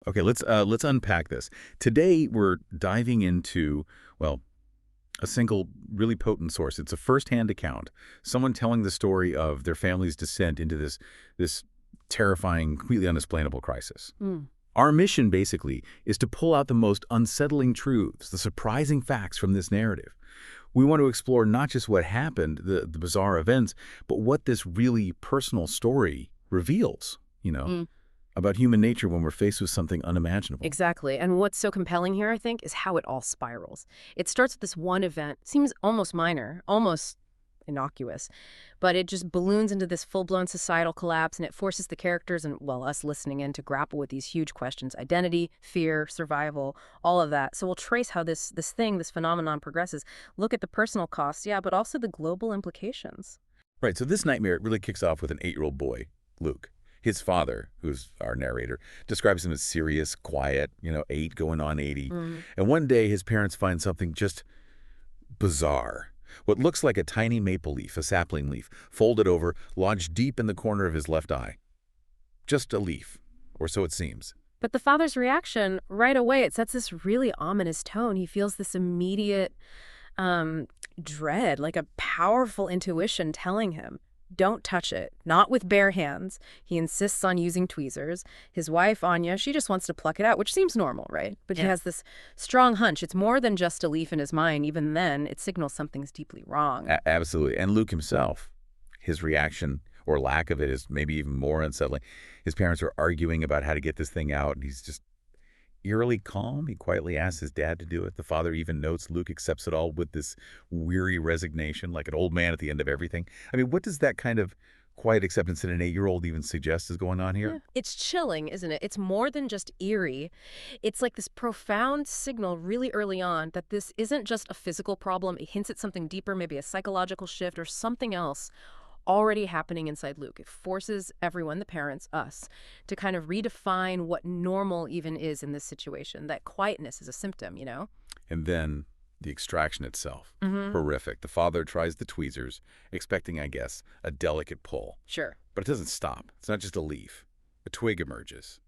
Okay, let's unpack this. Today we're diving into, well, a single really potent source. It's a first-hand account. Someone telling the story of their family's descent into this terrifying, completely unexplainable crisis. Mm. Our mission, basically, is to pull out the most unsettling truths, the surprising facts from this narrative. We want to explore not just what happened, the bizarre events, but what this really personal story reveals, Mm. about human nature when we're faced with something unimaginable. Exactly. And what's so compelling here, I think, is how it all spirals. It starts with this one event, seems almost minor, almost innocuous, but it just balloons into this full-blown societal collapse, and it forces the characters and, well, us listening in to grapple with these huge questions: identity, fear, survival, all of that. So we'll trace how this phenomenon progresses, look at the personal costs, yeah, but also the global implications. Right, so this nightmare it really kicks off with an 8-year-old boy, Luke. His father, who's our narrator, describes him as serious, quiet, 8 going on 80. Mm. And one day his parents find something just bizarre. What looks like a tiny maple leaf, a sapling leaf, folded over, lodged deep in the corner of his left eye. Just a leaf, or so it seems. But the father's reaction, right away, it sets this really ominous tone. He feels this immediate dread, like a powerful intuition telling him, don't touch it, not with bare hands. He insists on using tweezers. His wife, Anya, she just wants to pluck it out, which seems normal, right? But he has this strong hunch. It's more than just a leaf in his mind. Even then, it signals something's deeply wrong. Absolutely. And Luke himself, his reaction or lack of it is maybe even more unsettling. His parents are arguing about how to get this thing out, and he's just eerily calm. He quietly asks his dad to do it. The father even notes Luke accepts it all with this weary resignation, like an old man at the end of everything. I mean, what does that kind of quiet acceptance in an 8-year-old even suggest is going on here? Yeah. It's chilling, isn't it? It's more than just eerie. It's like this profound signal really early on that this isn't just a physical problem. It hints at something deeper, maybe a psychological shift or something else already happening inside Luke. It forces everyone, the parents, us, to kind of redefine what normal even is in this situation. That quietness is a symptom. And then the extraction itself. Mm-hmm. Horrific. The father tries the tweezers, expecting, I guess, a delicate pull. Sure. But it doesn't stop. It's not just a leaf. A twig emerges.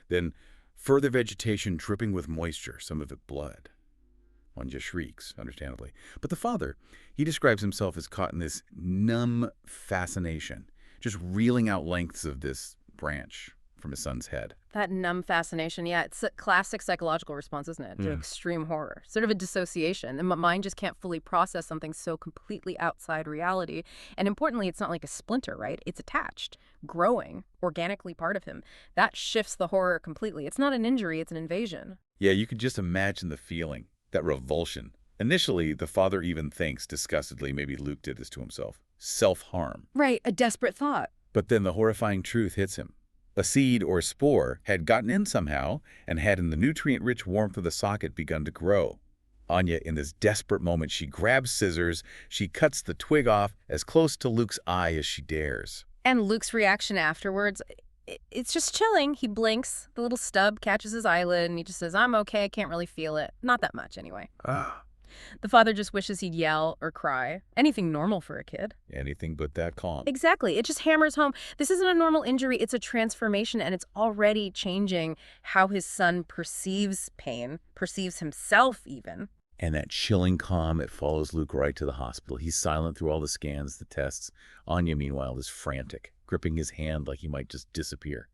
Then further vegetation dripping with moisture, some of it blood. One just shrieks, understandably. But the father, he describes himself as caught in this numb fascination, just reeling out lengths of this branch from his son's head. That numb fascination, yeah, it's a classic psychological response, isn't it, to extreme horror. Sort of a dissociation. And my mind just can't fully process something so completely outside reality. And importantly, it's not like a splinter, right? It's attached, growing, organically part of him. That shifts the horror completely. It's not an injury, it's an invasion. Yeah, you can just imagine the feeling, that revulsion. Initially, the father even thinks, disgustedly, maybe Luke did this to himself. Self-harm. Right, a desperate thought. But then the horrifying truth hits him. A seed or spore had gotten in somehow and had in the nutrient-rich warmth of the socket begun to grow. Anya, in this desperate moment, she grabs scissors, she cuts the twig off as close to Luke's eye as she dares. And Luke's reaction afterwards, it's just chilling. He blinks, the little stub catches his eyelid, and he just says, I'm okay, I can't really feel it. Not that much, anyway. The father just wishes he'd yell or cry. Anything normal for a kid. Anything but that calm. Exactly. It just hammers home. This isn't a normal injury. It's a transformation, and it's already changing how his son perceives pain, perceives himself even. And that chilling calm, it follows Luke right to the hospital. He's silent through all the scans, the tests. Anya, meanwhile, is frantic, gripping his hand like he might just disappear.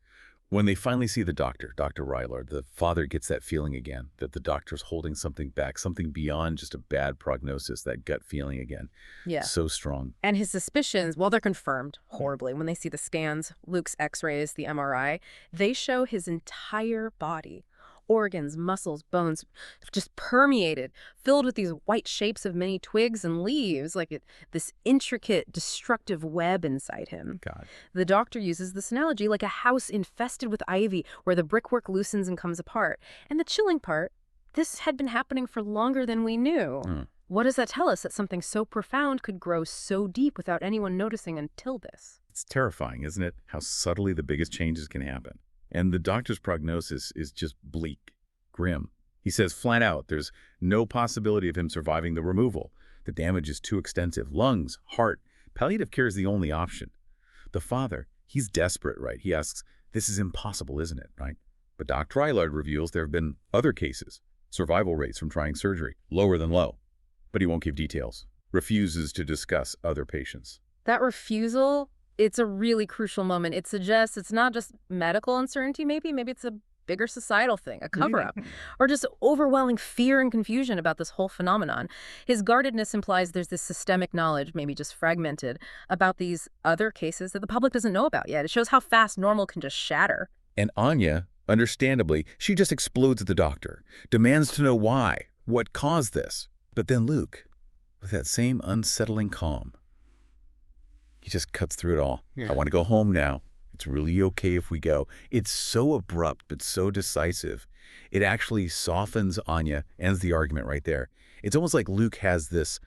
When they finally see the doctor, Dr. Rylard, the father gets that feeling again, that the doctor's holding something back, something beyond just a bad prognosis, that gut feeling again. Yeah. So strong. And his suspicions, well, they're confirmed horribly. When they see the scans, Luke's x-rays, the MRI, they show his entire body. Organs, muscles, bones, just permeated, filled with these white shapes of many twigs and leaves, like this intricate, destructive web inside him. God. The doctor uses this analogy like a house infested with ivy, where the brickwork loosens and comes apart. And the chilling part, this had been happening for longer than we knew. What does that tell us? That something so profound could grow so deep without anyone noticing until this. It's terrifying, isn't it? How subtly the biggest changes can happen. And the doctor's prognosis is just bleak, grim. He says flat out there's no possibility of him surviving the removal. The damage is too extensive. Lungs, heart, palliative care is the only option. The father, he's desperate, right? He asks, this is impossible, isn't it, right? But Dr. Eilard reveals there have been other cases. Survival rates from trying surgery, lower than low. But he won't give details. Refuses to discuss other patients. That refusal, it's a really crucial moment. It suggests it's not just medical uncertainty, maybe it's a bigger societal thing, a cover-up, or just overwhelming fear and confusion about this whole phenomenon. His guardedness implies there's this systemic knowledge, maybe just fragmented, about these other cases that the public doesn't know about yet. It shows how fast normal can just shatter. And Anya, understandably, she just explodes at the doctor, demands to know why, what caused this. But then Luke, with that same unsettling calm, he just cuts through it all. I want to go home now. It's really okay if we go. It's so abrupt, but so decisive. It actually softens Anya, ends the argument right there. It's almost like Luke has this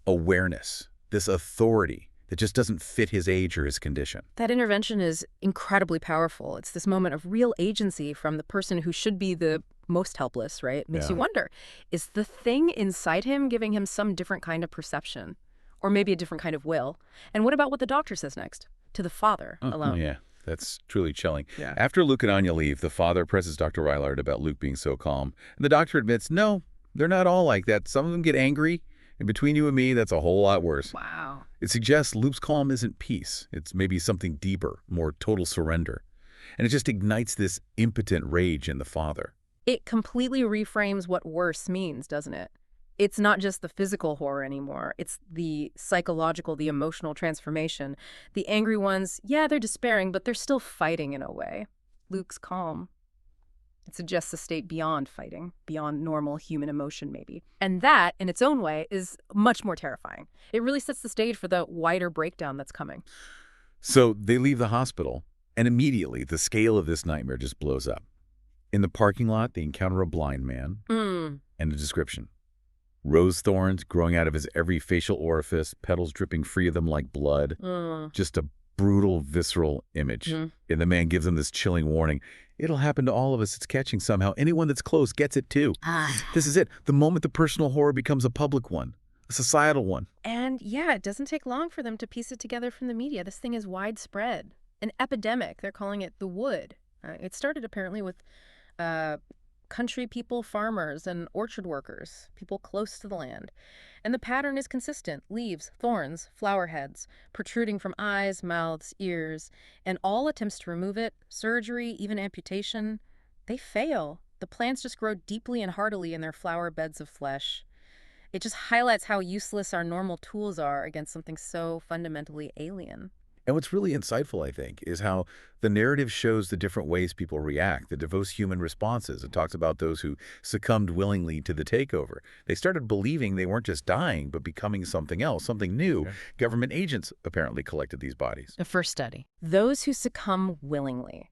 awareness, this authority that just doesn't fit his age or his condition. That intervention is incredibly powerful. It's this moment of real agency from the person who should be the most helpless, right? Makes you wonder, is the thing inside him giving him some different kind of perception? Or maybe a different kind of will? And what about what the doctor says next? To the father alone. Yeah, that's truly chilling. Yeah. After Luke and Anya leave, the father presses Dr. Eilard about Luke being so calm. And the doctor admits, no, they're not all like that. Some of them get angry. And between you and me, that's a whole lot worse. Wow. It suggests Luke's calm isn't peace. It's maybe something deeper, more total surrender. And it just ignites this impotent rage in the father. It completely reframes what worse means, doesn't it? It's not just the physical horror anymore. It's the psychological, the emotional transformation. The angry ones, yeah, they're despairing, but they're still fighting in a way. Luke's calm. It suggests a state beyond fighting, beyond normal human emotion, maybe. And that, in its own way, is much more terrifying. It really sets the stage for the wider breakdown that's coming. So they leave the hospital, and immediately the scale of this nightmare just blows up. In the parking lot, they encounter a blind man and a description. Rose thorns growing out of his every facial orifice, petals dripping free of them like blood. Just a brutal, visceral image. And the man gives him this chilling warning. It'll happen to all of us. It's catching somehow. Anyone that's close gets it too. This is it. The moment the personal horror becomes a public one, a societal one. And yeah, it doesn't take long for them to piece it together from the media. This thing is widespread. An epidemic. They're calling it the wood. It started apparently with country people, farmers, and orchard workers, people close to the land. And the pattern is consistent. Leaves, thorns, flower heads, protruding from eyes, mouths, ears, and all attempts to remove it, surgery, even amputation, they fail. The plants just grow deeply and heartily in their flower beds of flesh. It just highlights how useless our normal tools are against something so fundamentally alien. And what's really insightful, I think, is how the narrative shows the different ways people react, the diverse human responses. It talks about those who succumbed willingly to the takeover. They started believing they weren't just dying, but becoming something else, something new. Okay. Government agents apparently collected these bodies. The first study. Those who succumb willingly.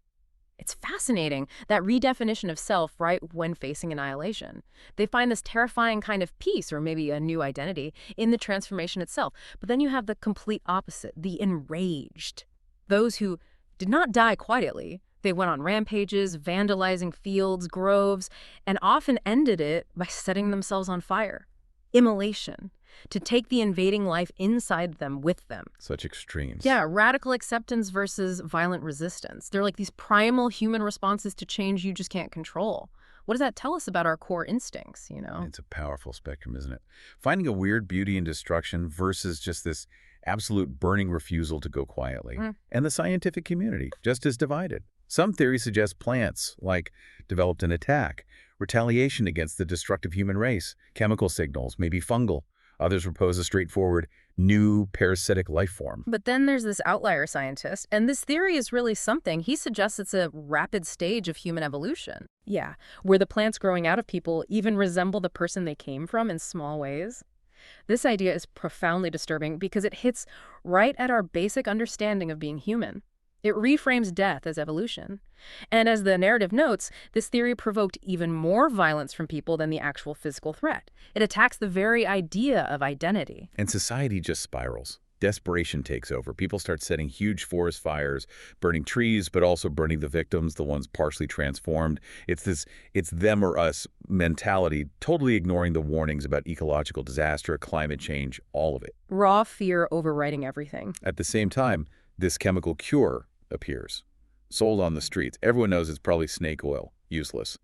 It's fascinating, that redefinition of self right when facing annihilation. They find this terrifying kind of peace, or maybe a new identity, in the transformation itself. But then you have the complete opposite, the enraged. Those who did not die quietly. They went on rampages, vandalizing fields, groves, and often ended it by setting themselves on fire. Immolation. To take the invading life inside them with them. Such extremes. Yeah, radical acceptance versus violent resistance. They're like these primal human responses to change you just can't control. What does that tell us about our core instincts, you know? It's a powerful spectrum, isn't it? Finding a weird beauty in destruction versus just this absolute burning refusal to go quietly. And the scientific community, just as divided. Some theories suggest plants, like, developed an attack, retaliation against the destructive human race, chemical signals, maybe fungal. Others propose a straightforward, new parasitic life form. But then there's this outlier scientist, and this theory is really something. He suggests it's a rapid stage of human evolution. Yeah, where the plants growing out of people even resemble the person they came from in small ways. This idea is profoundly disturbing because it hits right at our basic understanding of being human. It reframes death as evolution. And as the narrative notes, this theory provoked even more violence from people than the actual physical threat. It attacks the very idea of identity. And society just spirals. Desperation takes over. People start setting huge forest fires, burning trees, but also burning the victims, the ones partially transformed. It's them or us mentality, totally ignoring the warnings about ecological disaster, climate change, all of it. Raw fear overriding everything. At the same time, this chemical cure appears. sold on the streets. Everyone knows it's probably snake oil, useless.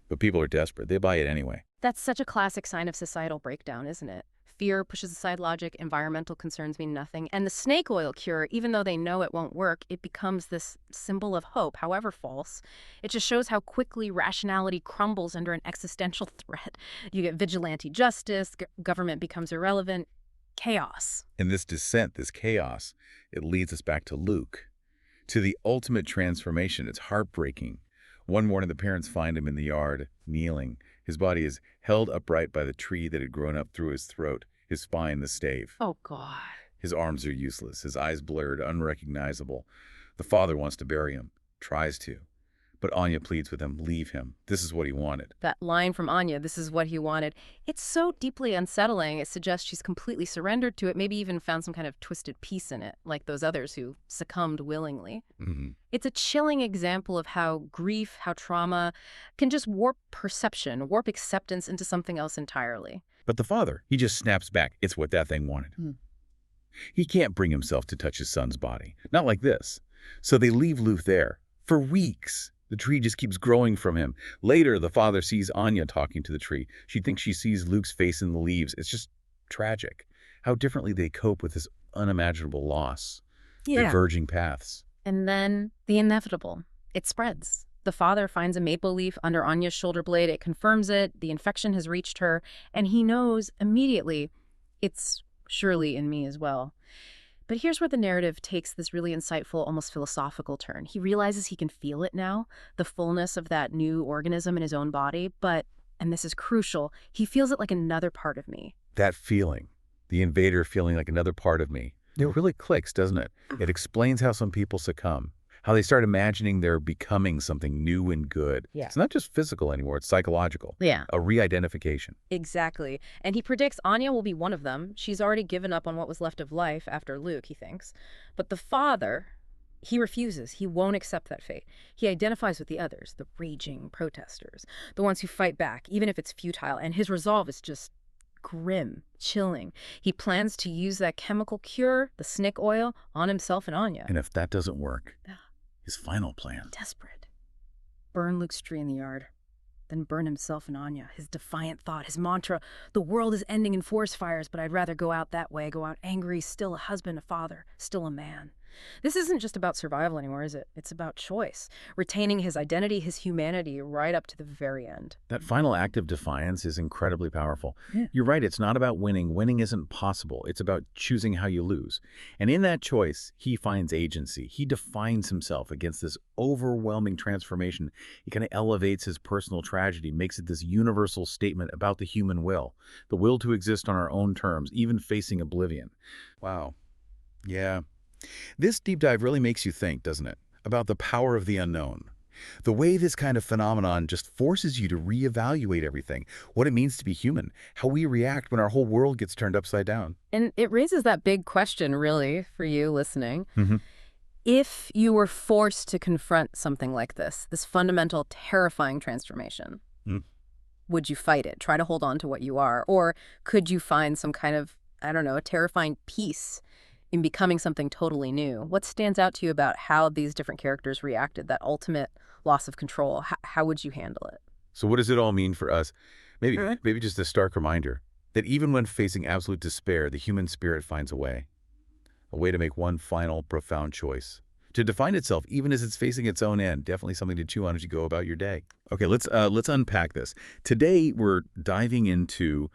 But people are desperate. They buy it anyway. That's such a classic sign of societal breakdown, isn't it? Fear pushes aside logic, environmental concerns mean nothing, and the snake oil cure, even though they know it won't work, it becomes this symbol of hope, however false. It just shows how quickly rationality crumbles under an existential threat. You get vigilante justice, government becomes irrelevant, chaos. And this descent, this chaos, it leads us back to Luke, to the ultimate transformation. It's heartbreaking. One morning, the parents find him in the yard, kneeling. His body is held upright by the tree that had grown up through his throat, his spine the stave. Oh, God. His arms are useless, his eyes blurred, unrecognizable. The father wants to bury him, tries to. But Anya pleads with him, leave him. This is what he wanted. That line from Anya, this is what he wanted, it's so deeply unsettling. It suggests she's completely surrendered to it, maybe even found some kind of twisted peace in it, like those others who succumbed willingly. It's a chilling example of how grief, how trauma can just warp perception, warp acceptance into something else entirely. But the father, he just snaps back. It's what that thing wanted. He can't bring himself to touch his son's body. Not like this. So they leave Luke there for weeks. The tree just keeps growing from him. Later, the father sees Anya talking to the tree. She thinks she sees Luke's face in the leaves. It's just tragic. How differently they cope with this unimaginable loss. Diverging paths. And then the inevitable. It spreads. The father finds a maple leaf under Anya's shoulder blade. It confirms it. The infection has reached her. And he knows immediately it's surely in me as well. But here's where the narrative takes this really insightful, almost philosophical turn. He realizes he can feel it now, the fullness of that new organism in his own body. But, and this is crucial, he feels it like another part of me. That feeling, the invader feeling like another part of me, it really clicks, doesn't it? It explains how some people succumb, how they start imagining they're becoming something new and good. Yeah. It's not just physical anymore, it's psychological. Yeah. A re-identification. Exactly. And he predicts Anya will be one of them. She's already given up on what was left of life after Luke, he thinks. But the father, he refuses. He won't accept that fate. He identifies with the others, the raging protesters, the ones who fight back, even if it's futile. And his resolve is just grim, chilling. He plans to use that chemical cure, the snake oil, on himself and Anya. And if that doesn't work, his final plan. Desperate. Burn Luke's tree in the yard. Then burn himself and Anya. His defiant thought, his mantra, the world is ending in forest fires, but I'd rather go out that way, go out angry, still a husband, a father, still a man. This isn't just about survival anymore, is it? It's about choice, retaining his identity, his humanity, right up to the very end. That final act of defiance is incredibly powerful. Yeah. You're right, it's not about winning. Winning isn't possible. It's about choosing how you lose. And in that choice, he finds agency. He defines himself against this overwhelming transformation. He kind of elevates his personal tragedy, makes it this universal statement about the human will, the will to exist on our own terms, even facing oblivion. Wow. Yeah. This deep dive really makes you think, doesn't it, about the power of the unknown. The way this kind of phenomenon just forces you to reevaluate everything, what it means to be human, how we react when our whole world gets turned upside down. And it raises that big question, really, for you listening. If you were forced to confront something like this fundamental, terrifying transformation, would you fight it, try to hold on to what you are? Or could you find some kind of, I don't know, a terrifying peace in becoming something totally new? What stands out to you about how these different characters reacted, that ultimate loss of control? How would you handle it? So what does it all mean for us? Maybe just a stark reminder that even when facing absolute despair, the human spirit finds a way to make one final profound choice, to define itself even as it's facing its own end. Definitely something to chew on as you go about your day. Okay, let's unpack this. Today we're diving into